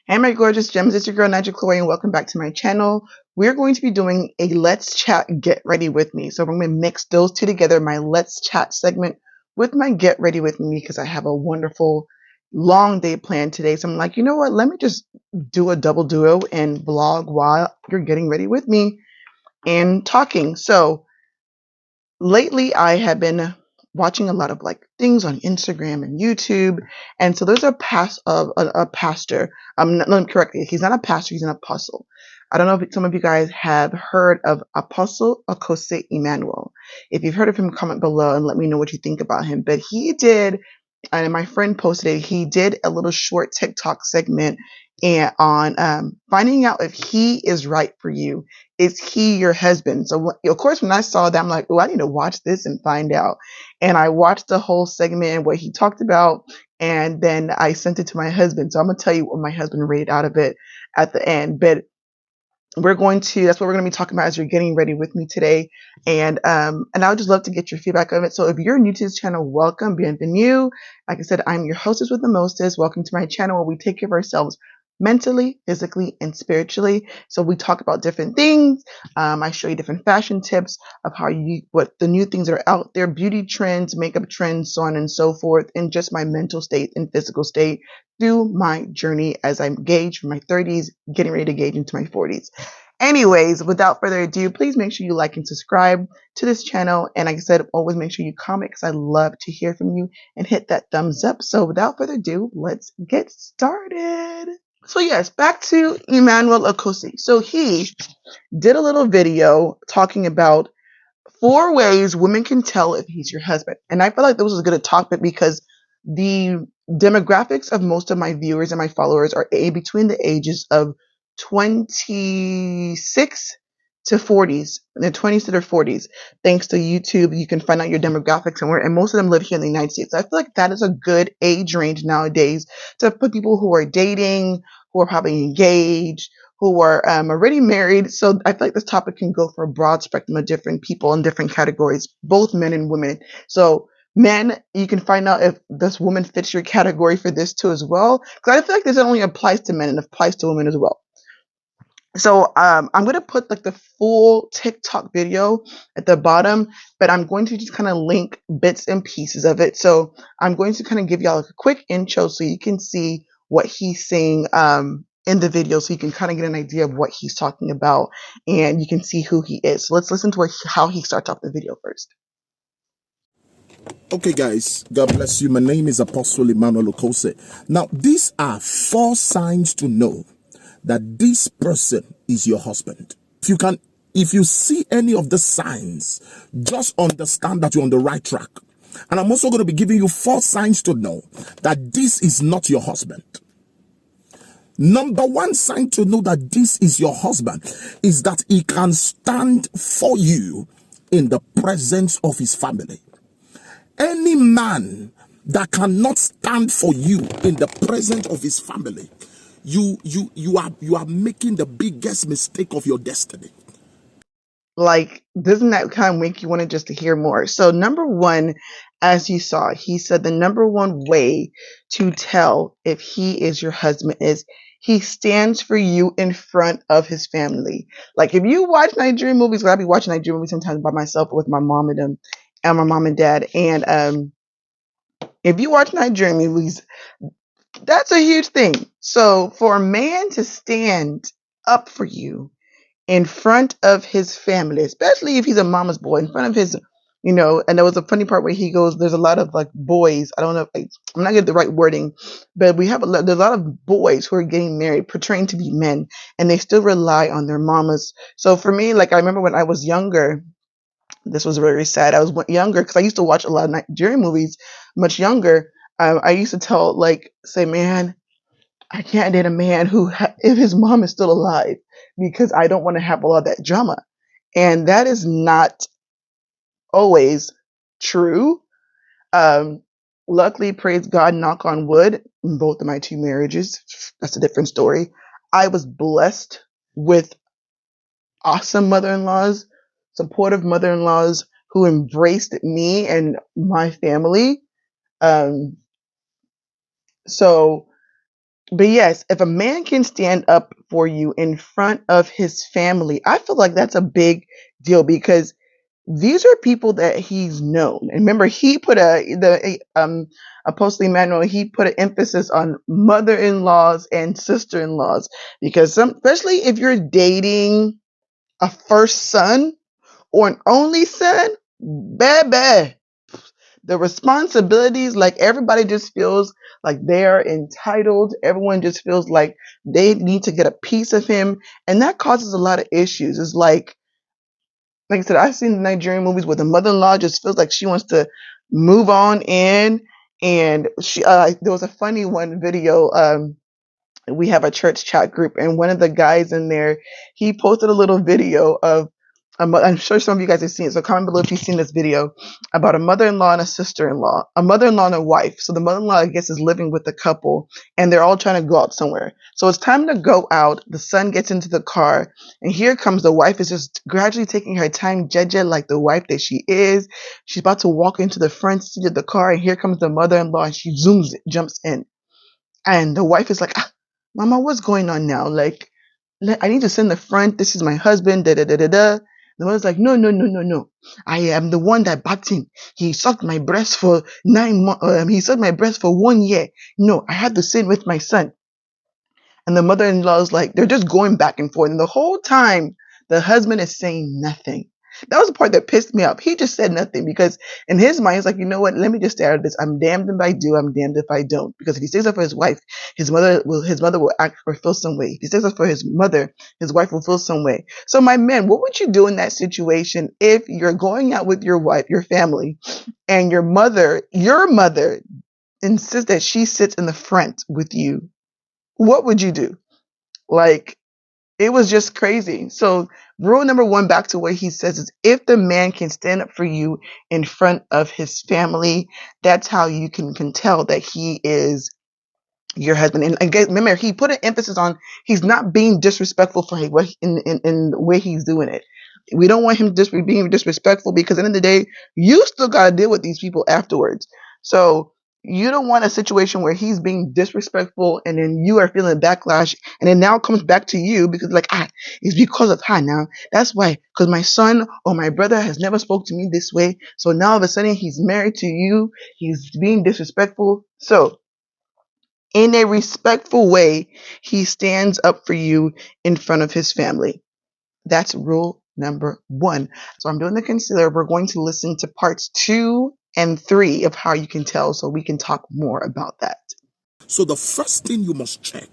Hey my gorgeous gems, it's your girl Nigel Chloe and welcome back to my channel. We're going to be doing a Let's Chat Get Ready With Me. So we're going to mix those two together, my Let's Chat segment with my Get Ready With Me because I have a wonderful long day planned today. So I'm like, you know what, let me just do a double duo and vlog while you're getting ready with me and talking. So lately I have been watching a lot of like things on Instagram and YouTube, and so there's a pastor. Let me correct you. He's not a pastor. He's an apostle. I don't know if some of you guys have heard of Apostle Okose Emmanuel. If you've heard of him, comment below and let me know what you think about him. But he did, and my friend posted it. He did a little short TikTok segment and on finding out if he is right for you. Is he your husband? So, of course, when I saw that, I'm like, oh, I need to watch this and find out. And I watched the whole segment and what he talked about. And then I sent it to my husband. So I'm going to tell you what my husband rated out of it at the end. But that's what we're going to be talking about as you're getting ready with me today. And I would just love to get your feedback on it. So if you're new to this channel, welcome, bienvenue. Like I said, I'm your hostess with the mostest. Welcome to my channel where we take care of ourselves mentally, physically, and spiritually. So we talk about different things. I show you different fashion tips of what the new things that are out there, beauty trends, makeup trends, so on and so forth, and just my mental state and physical state through my journey as I gauge from my 30s, getting ready to gauge into my 40s. Anyways, without further ado, please make sure you like and subscribe to this channel. And like I said, always make sure you comment because I love to hear from you and hit that thumbs up. So without further ado, let's get started. So yes, back to Emmanuel Okose. So he did a little video talking about 4 ways women can tell if he's your husband. And I feel like this was a good topic because the demographics of most of my viewers and my followers are between the ages of 26 to 40s, in their 20s to their 40s. Thanks to YouTube, you can find out your demographics and most of them live here in the United States. So I feel like that is a good age range nowadays to put people who are dating, who are probably engaged, who are already married. So I feel like this topic can go for a broad spectrum of different people in different categories, both men and women. So men, you can find out if this woman fits your category for this too as well. Because I feel like this only applies to men and applies to women as well. So I'm going to put like the full TikTok video at the bottom, but I'm going to just kind of link bits and pieces of it. So I'm going to kind of give y'all a quick intro so you can see what he's saying in the video, so you can kind of get an idea of what he's talking about and you can see who he is. So let's listen to how he starts off the video first. Okay, guys, God bless you. My name is Apostle Emmanuel Okose. Now, these are 4 signs to know that this person is your husband. If you see any of the signs, just understand that you're on the right track. And I'm also going to be giving you 4 signs to know that this is not your husband. Number 1 sign to know that this is your husband is that he can stand for you in the presence of his family. Any man that cannot stand for you in the presence of his family, you are making the biggest mistake of your destiny. Like, doesn't that kind of make you want to just to hear more? So number 1, as you saw, he said the number 1 way to tell if he is your husband is he stands for you in front of his family. Like, if you watch Nigerian movies, I be watching Nigerian movies sometimes by myself or with my mom and them and my mom and dad. And if you watch Nigerian movies, that's a huge thing. So for a man to stand up for you in front of his family, especially if he's a mama's boy, in front of his, and there was a funny part where he goes, there's a lot of like boys. I don't know, I'm not getting the right wording, but there's a lot of boys who are getting married, portraying to be men, and they still rely on their mamas. So for me, like I remember when I was younger, this was very sad. I was younger because I used to watch a lot of Nigerian movies, much younger. I used to say, man, I can't date a man if his mom is still alive, because I don't want to have all of that drama. And that is not always true. Um, Luckily, praise God, knock on wood, in both of my 2 marriages, that's a different story. I was blessed with awesome mother-in-laws, supportive mother-in-laws who embraced me and my family. Um, so But yes, if a man can stand up for you in front of his family, I feel like that's a big deal because these are people that he's known. And remember, he put Apostle Emmanuel, he put an emphasis on mother-in-laws and sister-in-laws because especially if you're dating a first son or an only son, baby, the responsibilities, like everybody just feels like they're entitled. Everyone just feels like they need to get a piece of him. And that causes a lot of issues. It's like I said, I've seen Nigerian movies where the mother-in-law just feels like she wants to move on in. And there was a funny one video. We have a church chat group, and one of the guys in there, he posted a little video of I'm sure some of you guys have seen it, so comment below if you've seen this video about a mother-in-law and a sister-in-law, a mother-in-law and a wife. So the mother-in-law, I guess, is living with the couple, and they're all trying to go out somewhere. So it's time to go out. The son gets into the car, and here comes the wife is just gradually taking her time, jeje, like the wife that she is. She's about to walk into the front seat of the car, and here comes the mother-in-law, and she jumps in. And the wife is like, Mama, what's going on now? Like, I need to send the front. This is my husband. Da da da da da. The mother's like, no, no, no, no, no. I am the one that backed him. He sucked my breast for 9 months. He sucked my breast for 1 year. No, I had to sin with my son. And the mother-in-law is like, they're just going back and forth. And the whole time, the husband is saying nothing. That was the part that pissed me off. He just said nothing because in his mind, he's like, you know what? Let me just stay out of this. I'm damned if I do. I'm damned if I don't. Because if he stays up for his wife, his mother will act or feel some way. If he stays up for his mother, his wife will feel some way. So my man, what would you do in that situation if you're going out with your wife, your family, and your mother insists that she sits in the front with you? What would you do? Like, it was just crazy. So rule number one, back to what he says, is if the man can stand up for you in front of his family, that's how you can tell that he is your husband. And again, remember, he put an emphasis on he's not being disrespectful for what in the way he's doing it. We don't want him just being disrespectful because at the end of the day, you still got to deal with these people afterwards. So you don't want a situation where he's being disrespectful and then you are feeling backlash and it now comes back to you because like, it's because of her now. That's why, because my son or my brother has never spoke to me this way. So now all of a sudden he's married to you. He's being disrespectful. So in a respectful way, he stands up for you in front of his family. That's rule number one. So I'm doing the concealer. We're going to listen to parts 2 and 3 of how you can tell so we can talk more about that. So the first thing you must check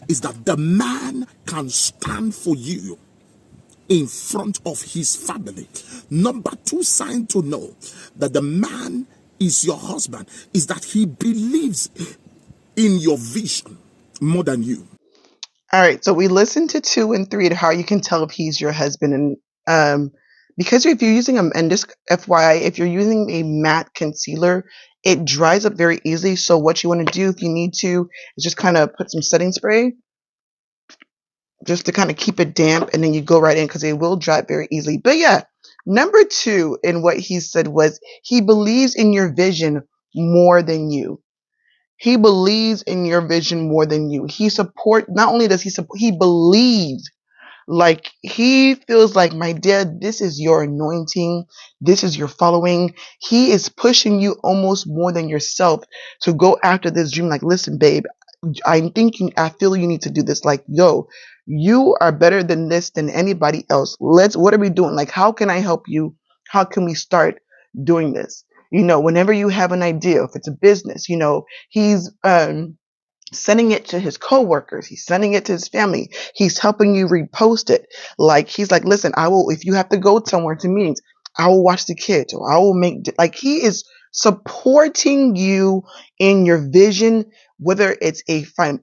is that the man can stand for you in front of his family. Number two sign to know that the man is your husband is that he believes in your vision more than you. All right. So we listened to 2 and 3 to how you can tell if he's your husband. And because if you're using and just FYI, if you're using a matte concealer, it dries up very easily. So what you want to do if you need to is just kind of put some setting spray just to kind of keep it damp, and then you go right in because it will dry very easily. But yeah, number 2 in what he said was he believes in your vision more than you. He believes in your vision more than you. Not only does he support, he believes, like he feels like, my dear, this is your anointing. This is your following. He is pushing you almost more than yourself to go after this dream. Like, listen, babe, I feel you need to do this. Like, yo, you are better than this, than anybody else. What are we doing? Like, how can I help you? How can we start doing this? Whenever you have an idea, if it's a business, he's, sending it to his coworkers. He's sending it to his family. He's helping you repost it. Like, he's like, listen, if you have to go somewhere to meetings, I will watch the kids, or I will like, he is supporting you in your vision, whether it's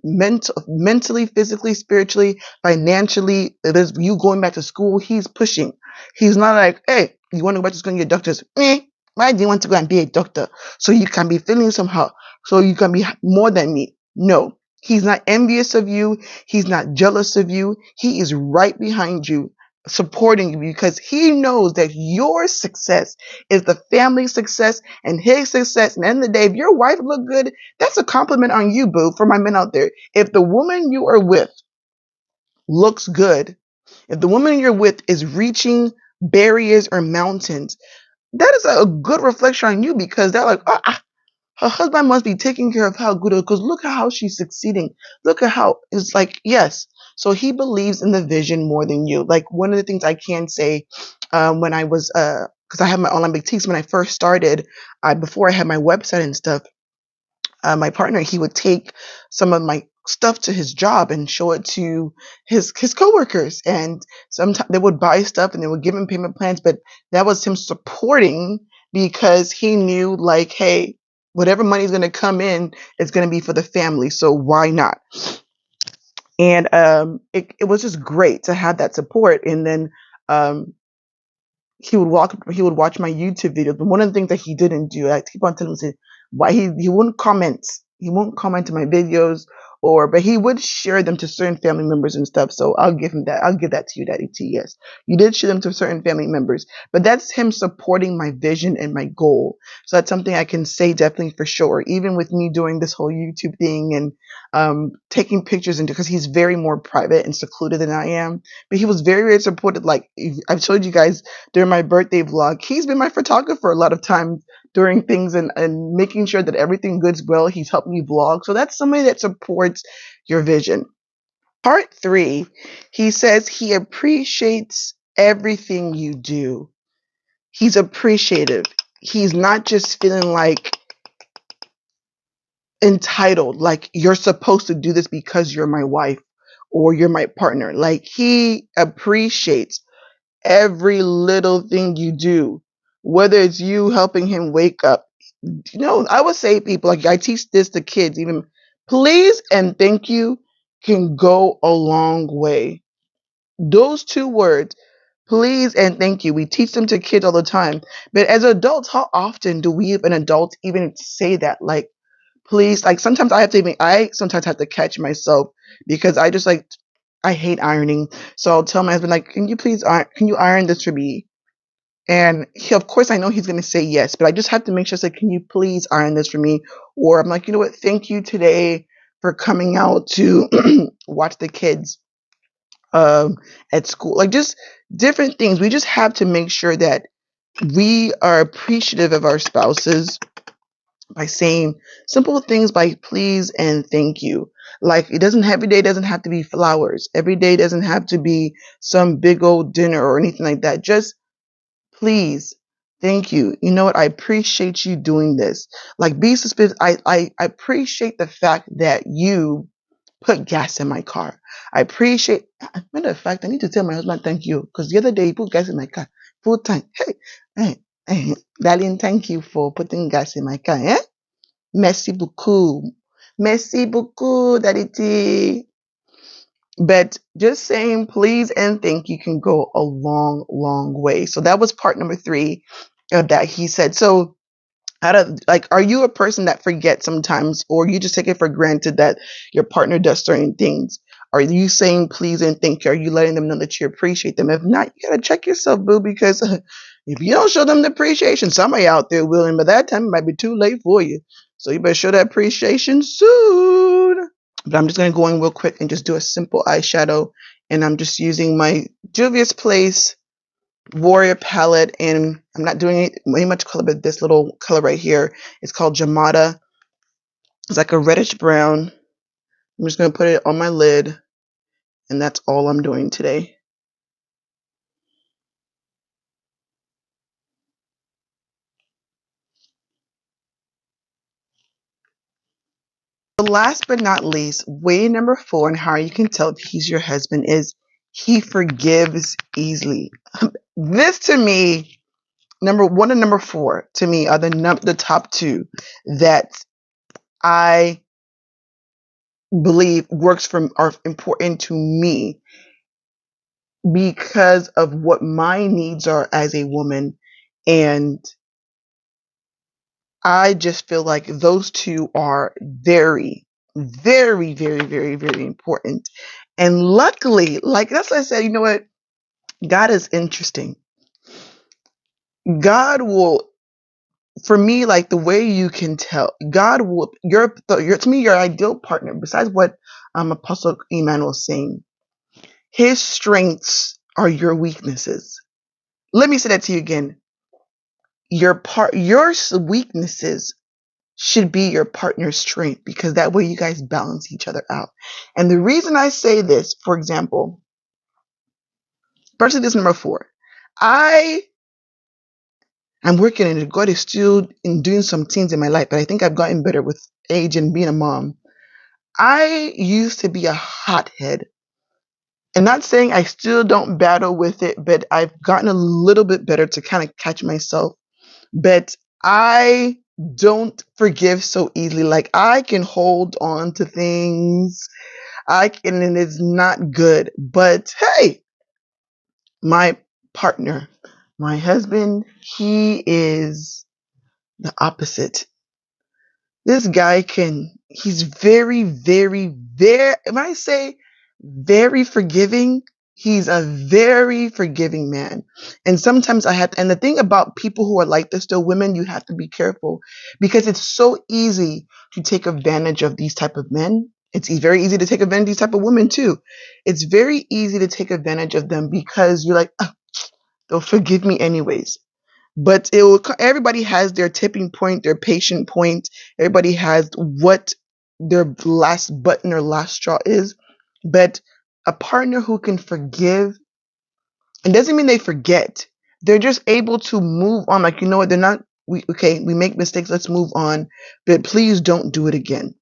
mentally, physically, spiritually, financially. It is you going back to school. He's pushing. He's not like, hey, you want to go back to school and get doctors? Why do you want to go and be a doctor? So you can be feeling somehow. So you can be more than me. No, he's not envious of you. He's not jealous of you. He is right behind you, supporting you because he knows that your success is the family's success and his success. And at the end of the day, if your wife look good, that's a compliment on you, boo. For my men out there, if the woman you are with looks good, if the woman you're with is reaching barriers or mountains, that is a good reflection on you because they're like, her husband must be taking care of how good, because look at how she's succeeding. Look at how it's like, yes. So he believes in the vision more than you. Like one of the things I can say, when I was, because I had my online boutiques when I first started, before I had my website and stuff, my partner, he would take some of my stuff to his job and show it to his coworkers, and sometimes they would buy stuff and they would give him payment plans, but that was him supporting because he knew like, hey, whatever money's going to come in, it's going to be for the family, so why not? And it was just great to have that support. And then um, he would watch my YouTube videos. But one of the things that he didn't do, I keep on telling him, why he wouldn't comment. He won't comment to my videos, but he would share them to certain family members and stuff. So I'll give him that. I'll give that to you, Daddy T. Yes, you did share them to certain family members, but that's him supporting my vision and my goal. So that's something I can say definitely for sure. Even with me doing this whole YouTube thing and taking pictures, and because he's very more private and secluded than I am, but he was very, very supportive. Like I've showed you guys during my birthday vlog, he's been my photographer a lot of times during things, and making sure that everything goes well. He's helped me vlog. So that's somebody that supports your vision. Part 3, he says he appreciates everything you do. He's appreciative. He's not just feeling like entitled, like you're supposed to do this because you're my wife or you're my partner. Like he appreciates every little thing you do, whether it's you helping him wake up. I would say, people, like I teach this to kids, even please and thank you can go a long way. Those two words, please and thank you, we teach them to kids all the time. But as adults, how often do we, an adult, even say that? Like, please, like sometimes I sometimes have to catch myself because I just like, I hate ironing. So I'll tell my husband, like, can you iron this for me? And of course, I know he's going to say yes, but I just have to make sure, say, can you please iron this for me? Or I'm like, you know what? Thank you today for coming out to watch the kids um, at school. Like just different things. We just have to make sure that we are appreciative of our spouses by saying simple things like please and thank you. Like every day doesn't have to be flowers. Every day doesn't have to be some big old dinner or anything like that. Just please, thank you. You know what? I appreciate you doing this. Like be suspicious. I appreciate the fact that you put gas in my car. I appreciate, matter of fact, I need to tell my husband thank you because the other day he put gas in my car full tank. Hey, darling, thank you for putting gas in my car. Eh? Merci beaucoup. Merci beaucoup, Daddy T. But just saying please and thank you can go a long, long way. So that was part number 3 of that he said. So are you a person that forgets sometimes, or you just take it for granted that your partner does certain things? Are you saying please and thank you? Are you letting them know that you appreciate them? If not, you gotta check yourself, boo, because if you don't show them the appreciation, somebody out there will, and by that time it might be too late for you. So you better show that appreciation soon. But I'm just gonna go in real quick and just do a simple eyeshadow, and I'm just using my Juvia's Place Warrior palette, and I'm not doing any much color, but this little color right here is called Jamada. It's like a reddish brown. I'm just going to put it on my lid, and that's all I'm doing today. Last but not least, way number 4 and how you can tell if he's your husband is he forgives easily. This to me, number 1 and number 4 to me are the top 2 that I believe are important to me because of what my needs are as a woman. And I just feel like those 2 are very, very, very, very, very important. And luckily, like that's what I said, you know what? God is interesting. God will, for me, like the way you can tell, God will, to me, your ideal partner, besides what Apostle Emmanuel is saying, his strengths are your weaknesses. Let me say that to you again. Your weaknesses should be your partner's strength, because that way you guys balance each other out. And the reason I say this, for example, person this number 4, I'm working and God is still in doing some things in my life, but I think I've gotten better with age and being a mom. I used to be a hothead. And not saying I still don't battle with it, but I've gotten a little bit better to kind of catch myself. But I don't forgive so easily. Like I can hold on to things. I can, and it's not good. But hey, my partner, my husband, he is the opposite. This guy he's very, very, very, if I say very forgiving, he's a very forgiving man. And sometimes and the thing about people who are like this, though, women, you have to be careful because it's so easy to take advantage of these type of men. It's very easy to take advantage of these type of women too. It's very easy to take advantage of them because you're like, "Ah, they'll forgive me anyways." But everybody has their tipping point, their patient point. Everybody has what their last button or last straw is. But a partner who can forgive, it doesn't mean they forget. They're just able to move on. Like, you know what? They're not, we make mistakes. Let's move on. But please don't do it again.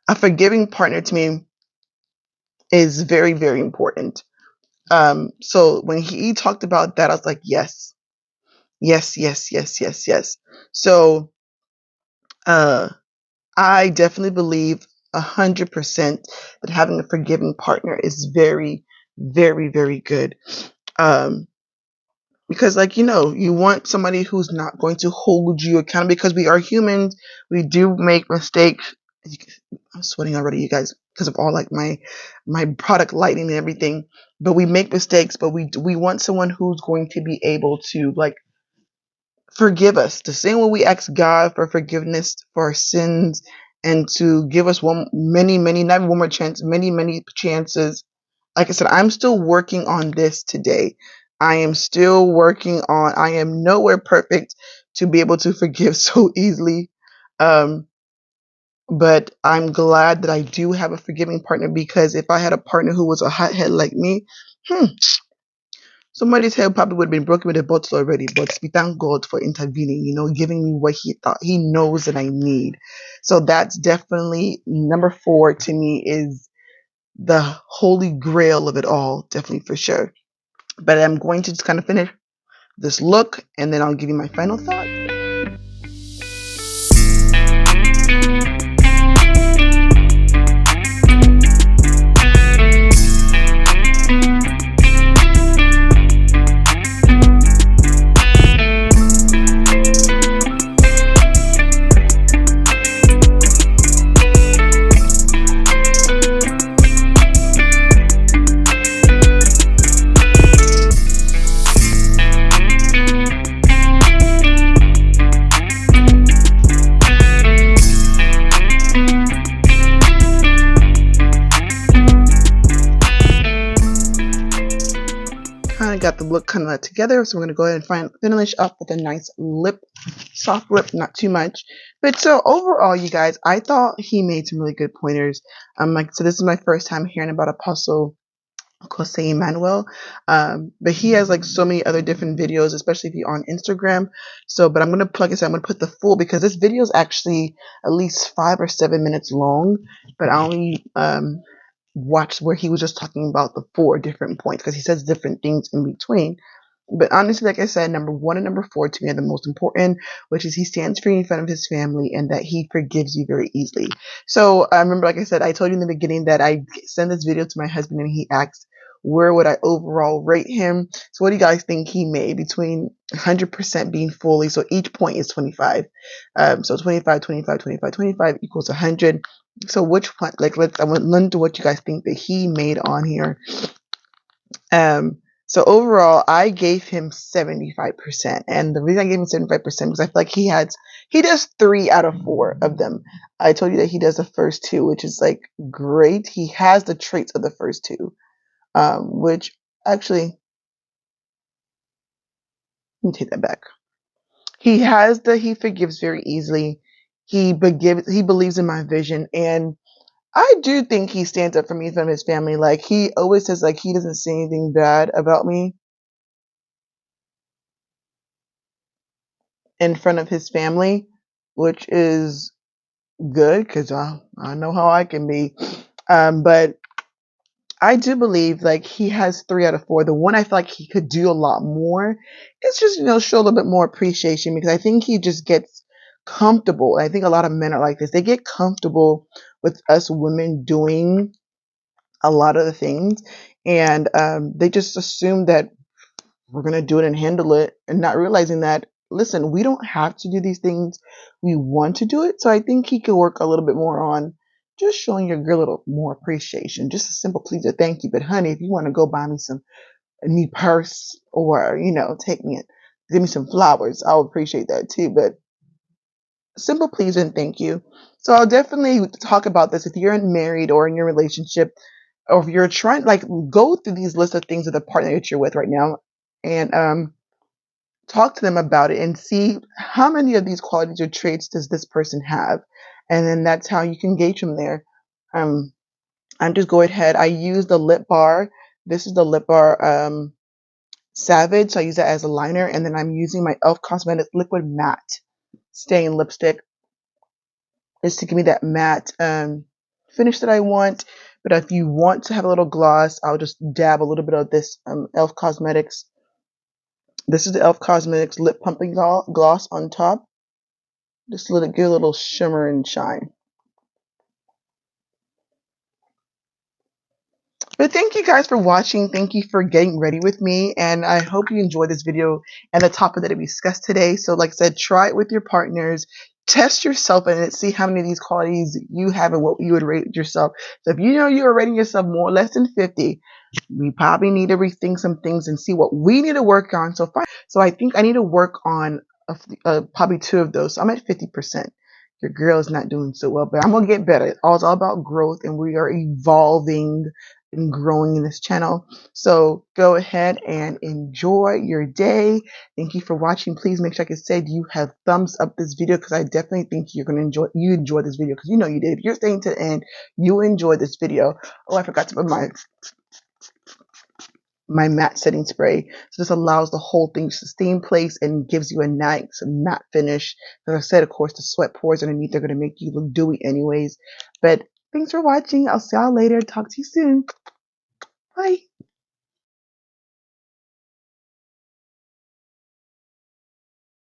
A forgiving partner to me is very, very important. So when he talked about that, I was like, yes, yes, yes, yes, yes, yes. So, uh, I definitely believe 100% that having a forgiving partner is very, very, very good. Um, because, like, you want somebody who's not going to hold you accountable, because we are humans. We do make mistakes. I'm sweating already, you guys, because of all like my product lighting and everything. But we make mistakes, but we want someone who's going to be able to like forgive us the same way we ask God for forgiveness for our sins, and to give us many, not one more chance, many chances. Like I said, I'm still working on this today. I am still working on, I am nowhere perfect to be able to forgive so easily. Um, but I'm glad that I do have a forgiving partner, because if I had a partner who was a hothead like me, hmm, somebody's head probably would have been broken with a bottle already. But we thank God for intervening, giving me what he thought he knows that I need. So that's definitely number 4 to me, is the holy grail of it all, definitely for sure. But I'm going to just kind of finish this look, and then I'll give you my final thoughts. Kind of got the look kind of together, so we're going to go ahead and finish up with a nice soft lip, not too much. But so overall, you guys, I thought he made some really good pointers. Like, so this is my first time hearing about Apostle Okose Emmanuel. But he has like so many other different videos, especially if you're on Instagram. So, but I'm going to plug this. I'm going to put the full, because this video is actually at least 5 or 7 minutes long, but I only, watched where he was just talking about the 4 different points, because he says different things in between. But honestly, like I said, number 1 and number 4 to me are the most important, which is he stands for you in front of his family, and that he forgives you very easily. So I remember, like I said, I told you in the beginning that I sent this video to my husband, and he asked, where would I overall rate him? So what do you guys think he made between 100% being fully? So each point is 25. So 25, 25, 25, 25 equals 100. So which one, like, I want to learn to what you guys think that he made on here. So overall, I gave him 75%. And the reason I gave him 75% because I feel like he does 3 out of 4 of them. I told you that he does the first 2, which is like great. He has the traits of the first 2, which actually, let me take that back. He forgives very easily. He believes in my vision, and I do think he stands up for me from his family. Like he always says, like he doesn't say anything bad about me in front of his family, which is good because I know how I can be. But I do believe like he has 3 out of 4. The one I feel like he could do a lot more. It's just show a little bit more appreciation because I think he just gets comfortable. I think a lot of men are like this. They get comfortable with us women doing a lot of the things, and they just assume that we're going to do it and handle it, and not realizing that, listen, we don't have to do these things. We want to do it. So I think he could work a little bit more on just showing your girl a little more appreciation. Just a simple please or thank you. But honey, if you want to go buy me a new purse or, give me some flowers, I'll appreciate that too. But simple please and thank you. So I'll definitely talk about this if you're married or in your relationship, or if you're trying, like, go through these lists of things of the partner that you're with right now, and talk to them about it and see how many of these qualities or traits does this person have, and then that's how you can gauge from there. um I'm just go ahead, I use the lip bar. This is the lip bar Savage, so I use that as a liner, and then I'm using my Elf Cosmetics liquid matte stain lipstick is to give me that matte finish that I want. But if you want to have a little gloss, I'll just dab a little bit of this Elf Cosmetics. This is the Elf Cosmetics lip pumping gloss on top. Just let it give a little shimmer and shine. But thank you guys for watching. Thank you for getting ready with me. And I hope you enjoyed this video and the topic that we discussed today. So like I said, try it with your partners. Test yourself in it. See how many of these qualities you have and what you would rate yourself. So if you know you're rating yourself more less than 50, we probably need to rethink some things and see what we need to work on. So I think I need to work on probably 2 of those. So I'm at 50%. Your girl is not doing so well, but I'm gonna get better. It's all about growth, and we are evolving and growing in this channel. So go ahead and enjoy your day. Thank you for watching. Please make sure, like I said, you have thumbs up this video because I definitely think you're gonna enjoy this video because you know you did. If you're staying to the end, you enjoy this video. Oh, I forgot to put my matte setting spray. So this allows the whole thing to stay in place and gives you a nice matte finish. As I said, of course, the sweat pores underneath are going to make you look dewy anyways. But thanks for watching. I'll see y'all later. Talk to you soon. Bye.